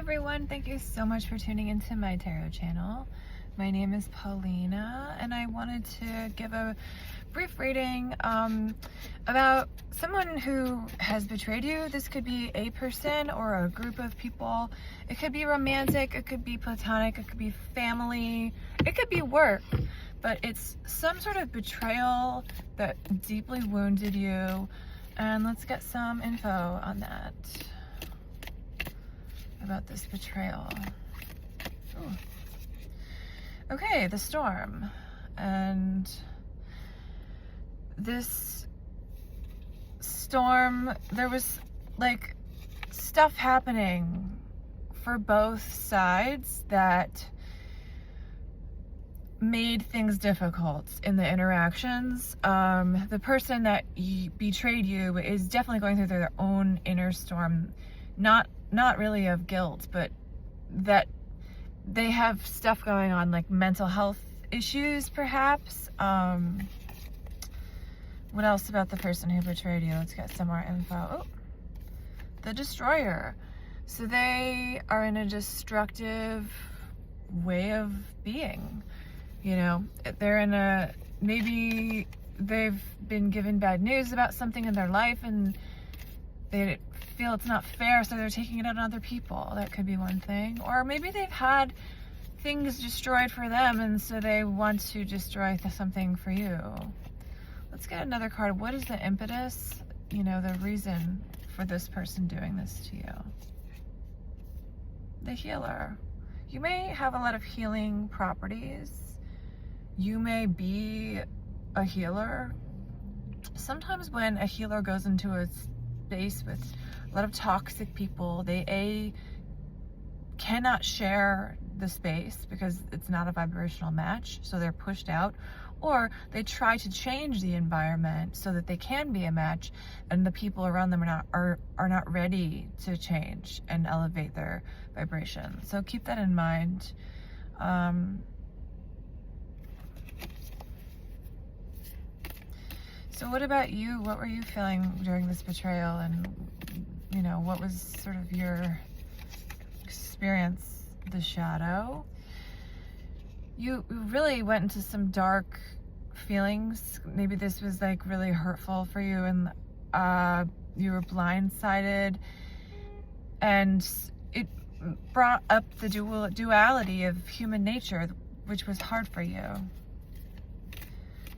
everyone, thank you so much for tuning into my tarot channel. My name is Paulina and I wanted to give a brief reading about someone who has betrayed you. This could be a person or a group of people. It could be romantic, it could be platonic, it could be family, it could be work, but it's some sort of betrayal that deeply wounded you. And let's get some info on that, about this betrayal. Ooh. Okay, the storm. And this storm, there was like stuff happening for both sides that made things difficult in the interactions. The person that betrayed you is definitely going through their own inner storm, not really of guilt, but that they have stuff going on, like mental health issues perhaps. What else about the person who betrayed you? Let's get some more info. Oh, the destroyer. So they are in a destructive way of being. You know, they're in a, maybe they've been given bad news about something in their life and they feel it's not fair, so they're taking it out on other people. That could be one thing. Or maybe they've had things destroyed for them and so they want to destroy something for you. Let's get another card. What is the impetus, you know, the reason for this person doing this to you? The healer. You may have a lot of healing properties. You may be a healer. Sometimes when a healer goes into a space with a lot of toxic people, they cannot share the space because it's not a vibrational match, so they're pushed out, or they try to change the environment so that they can be a match, and the people around them are not ready to change and elevate their vibration. So keep that in mind. So what about you? What were you feeling during this betrayal? And, you know, what was sort of your experience? The shadow. You really went into some dark feelings. Maybe this was like really hurtful for you and you were blindsided. And it brought up the duality of human nature, which was hard for you.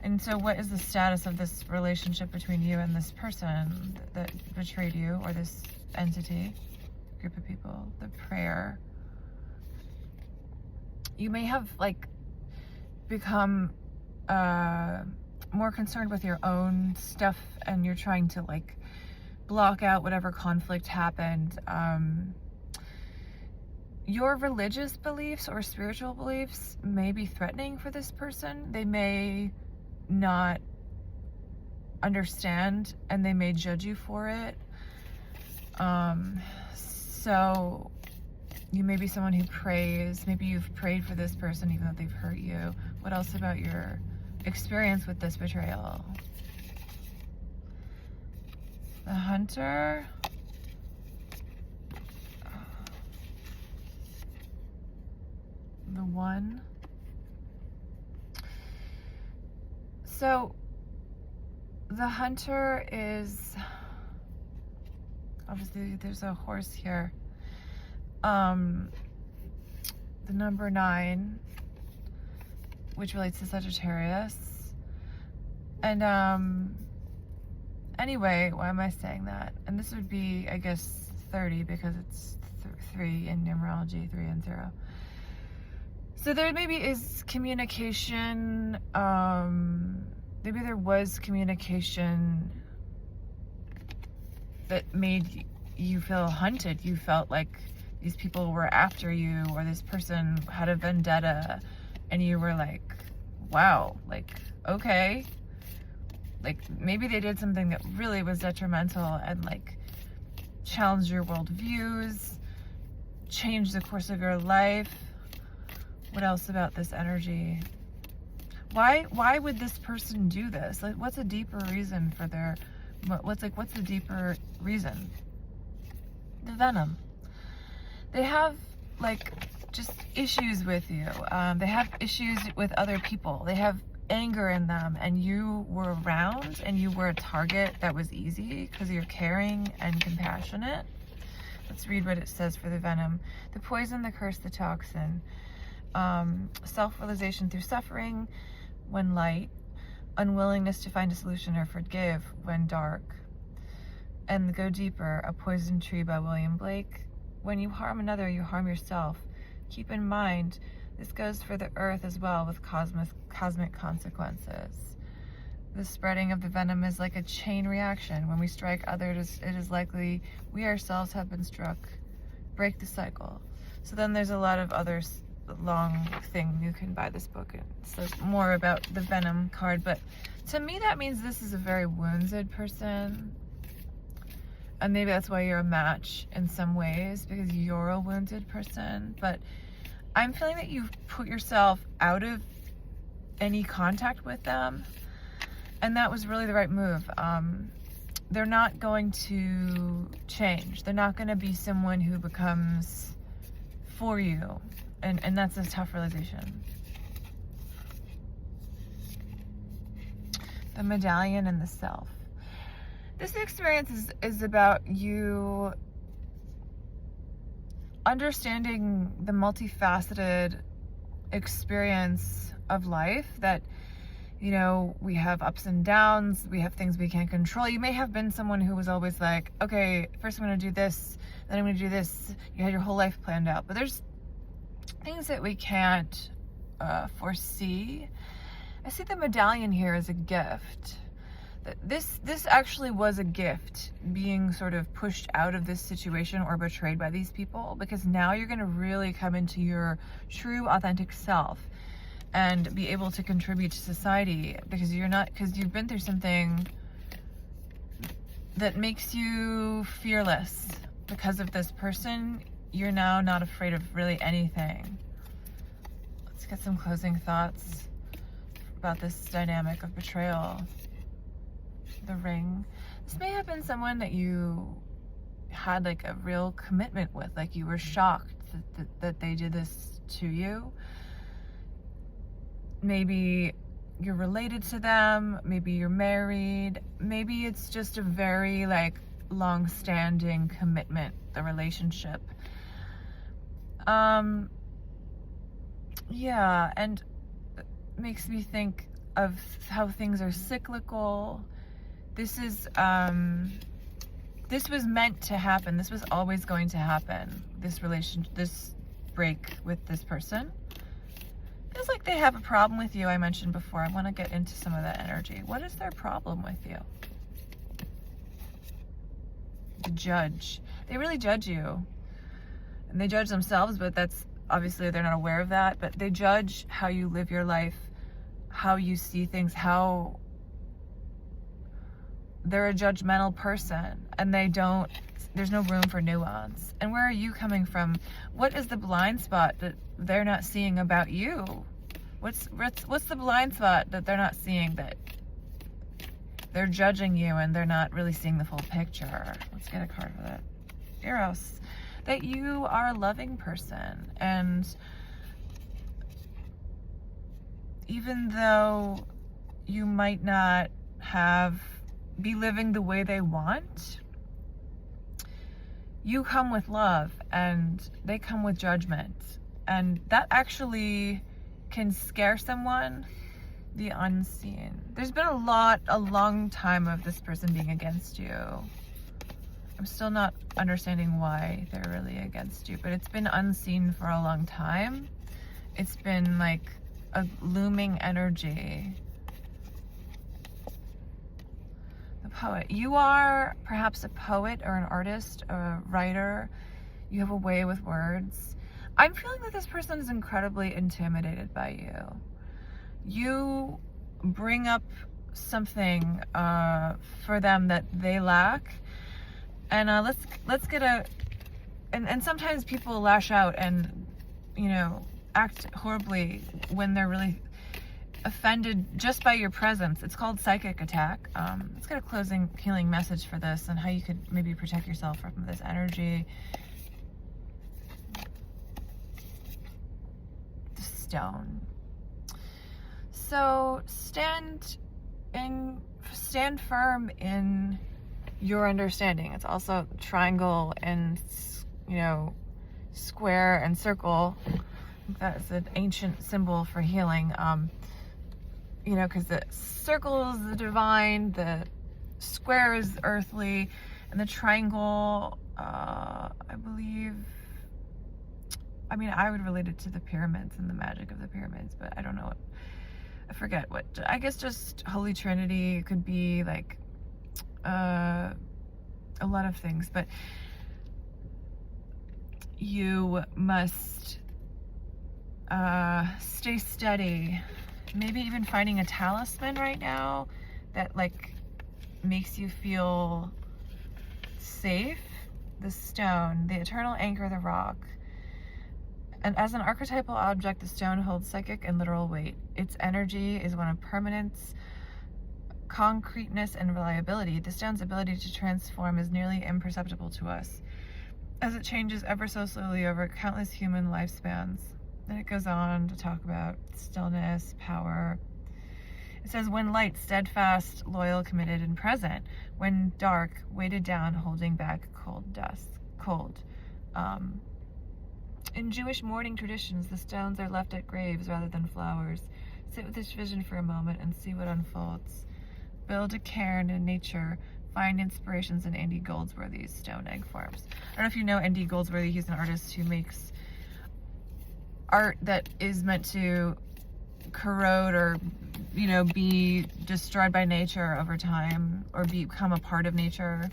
And so what is the status of this relationship between you and this person that betrayed you, or this entity, group of people? The prayer. You may have like become more concerned with your own stuff and you're trying to like block out whatever conflict happened. Your religious beliefs or spiritual beliefs may be threatening for this person. They may not understand and they may judge you for it. So you may be someone who prays. Maybe you've prayed for this person even though they've hurt you. What else about your experience with this betrayal? The hunter. The one. So the hunter is, obviously there's a horse here. The number 9, which relates to Sagittarius. And anyway, why am I saying that? And this would be, I guess, 30 because it's 3 in numerology, 3 and 0. So there maybe is communication, maybe there was communication that made you feel hunted. You felt like these people were after you, or this person had a vendetta, and you were like, wow, like, okay. Like, maybe they did something that really was detrimental and like challenged your worldviews, changed the course of your life. What else about this energy? Why would this person do this? Like, what's a deeper reason for their, what's the deeper reason? The venom. they have like just issues with you. They have issues with other people. They have anger in them, and you were around and you were a target that was easy because you're caring and compassionate. Let's read what it says for the venom. The poison, the curse, the toxin. Self-realization through suffering when light. Unwillingness to find a solution or forgive when dark. And go deeper, A Poison Tree by William Blake. When you harm another, you harm yourself. Keep in mind, this goes for the earth as well, with cosmic consequences. The spreading of the venom is like a chain reaction. When we strike others, it is likely we ourselves have been struck. Break the cycle. So then there's a lot of other long thing. You can buy this book. So more about the venom card. But to me, that means this is a very wounded person. And maybe that's why you're a match in some ways, because you're a wounded person. But I'm feeling that you've put yourself out of any contact with them. And that was really the right move. They're not going to change. They're not going to be someone who becomes for you. And that's a tough realization. The medallion and the self. This experience is about you understanding the multifaceted experience of life, that, you know, we have ups and downs, we have things we can't control. You may have been someone who was always like, okay, first I'm going to do this, then I'm going to do this. You had your whole life planned out. But there's things that we can't foresee. I see the medallion here as a gift. This actually was a gift, being sort of pushed out of this situation or betrayed by these people, because now you're going to really come into your true authentic self and be able to contribute to society, because you've been through something that makes you fearless. Because of this person, you're now not afraid of really anything. Let's get some closing thoughts about this dynamic of betrayal. The ring. This may have been someone that you had like a real commitment with, like you were shocked that they did this to you. Maybe you're related to them, maybe you're married, maybe it's just a very like long-standing commitment, the relationship. Yeah, and it makes me think of how things are cyclical. This was meant to happen. This was always going to happen. This break with this person. It's like they have a problem with you, I mentioned before. I want to get into some of that energy. What is their problem with you? The judge. They really judge you. And they judge themselves, but that's obviously they're not aware of that. But they judge how you live your life, how you see things, how they're a judgmental person, and there's no room for nuance. And where are you coming from? What is the blind spot that they're not seeing about you? What's the blind spot that they're not seeing, that they're judging you and they're not really seeing the full picture? Let's get a card for that. Eros. That you are a loving person, and even though you might not be living the way they want, you come with love and they come with judgment, and that actually can scare someone. The unseen. There's been a long time of this person being against you. I'm still not understanding why they're really against you, but it's been unseen for a long time. It's been like a looming energy. Poet. You are perhaps a poet or an artist, a writer. You have a way with words. I'm feeling that this person is incredibly intimidated by you. You bring up something for them that they lack, and let's get and sometimes people lash out and, you know, act horribly when they're really offended just by your presence. It's called psychic attack. Let's get a closing healing message for this and how you could maybe protect yourself from this energy. stone. So stand firm in your understanding. It's also triangle and, you know, square and circle. That's an ancient symbol for healing. You know, because the circle is the divine, the square is earthly, and the triangle, I believe, I mean, I would relate it to the pyramids and the magic of the pyramids, but I don't know what, I forget what, I guess just Holy Trinity. It could be like a lot of things, but you must stay steady. Maybe even finding a talisman right now that like makes you feel safe. The stone, the eternal anchor, the rock. And as an archetypal object, the stone holds psychic and literal weight. Its energy is one of permanence, concreteness, and reliability. The stone's ability to transform is nearly imperceptible to us, as it changes ever so slowly over countless human lifespans. Then it goes on to talk about stillness, power. It says, when light, steadfast, loyal, committed, and present. When dark, weighted down, holding back, cold. In Jewish mourning traditions, the stones are left at graves rather than flowers. Sit with this vision for a moment and see what unfolds. Build a cairn in nature. Find inspirations in Andy Goldsworthy's stone egg forms. I don't know if you know Andy Goldsworthy. He's an artist who makes art that is meant to corrode or, you know, be destroyed by nature over time or become a part of nature.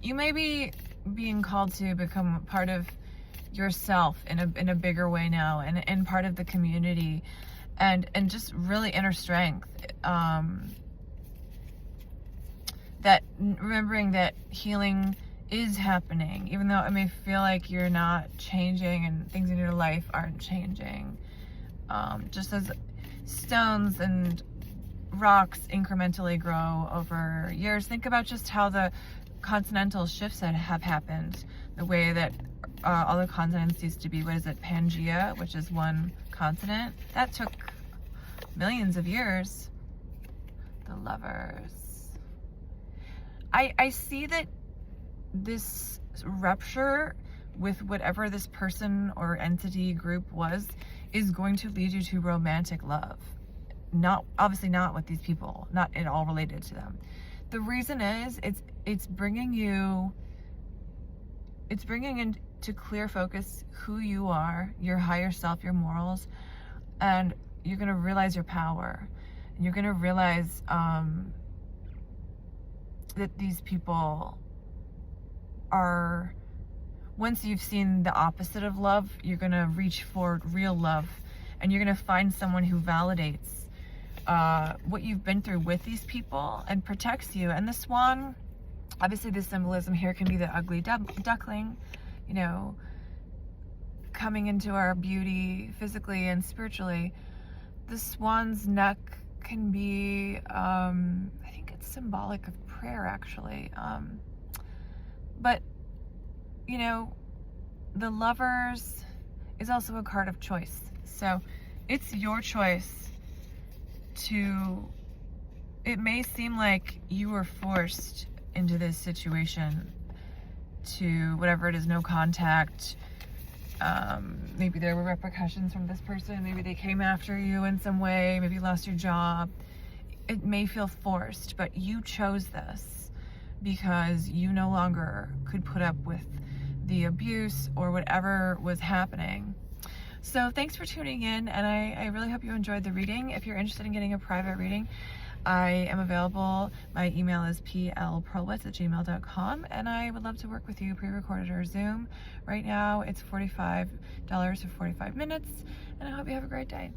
You may be being called to become part of yourself in a bigger way now, and part of the community, and just really inner strength. That remembering that healing is happening, even though it may feel like you're not changing and things in your life aren't changing. Just as stones and rocks incrementally grow over years, think about just how the continental shifts that have happened, the way that all the continents used to be, what is it, Pangea, which is one continent. That took millions of years. The Lovers. I see that this rupture with whatever this person or entity group was is going to lead you to romantic love. Obviously not with these people, not at all related to them. The reason is it's bringing into clear focus who you are, your higher self, your morals, and you're going to realize your power. And you're going to realize that these people are, once you've seen the opposite of love, you're going to reach for real love, and you're going to find someone who validates what you've been through with these people and protects you. And the swan, obviously the symbolism here can be the ugly duckling, you know, coming into our beauty physically and spiritually. The swan's neck can be, I think it's symbolic of prayer, actually. But, you know, the Lovers is also a card of choice. So it's your choice to, it may seem like you were forced into this situation to whatever it is, no contact. Maybe there were repercussions from this person. Maybe they came after you in some way. Maybe you lost your job. It may feel forced, but you chose this because you no longer could put up with the abuse or whatever was happening. So thanks for tuning in, and I really hope you enjoyed the reading. If you're interested in getting a private reading, I am available. My email is plprowitz@gmail.com, and I would love to work with you, pre-recorded or Zoom. Right now, it's $45 for 45 minutes, and I hope you have a great day.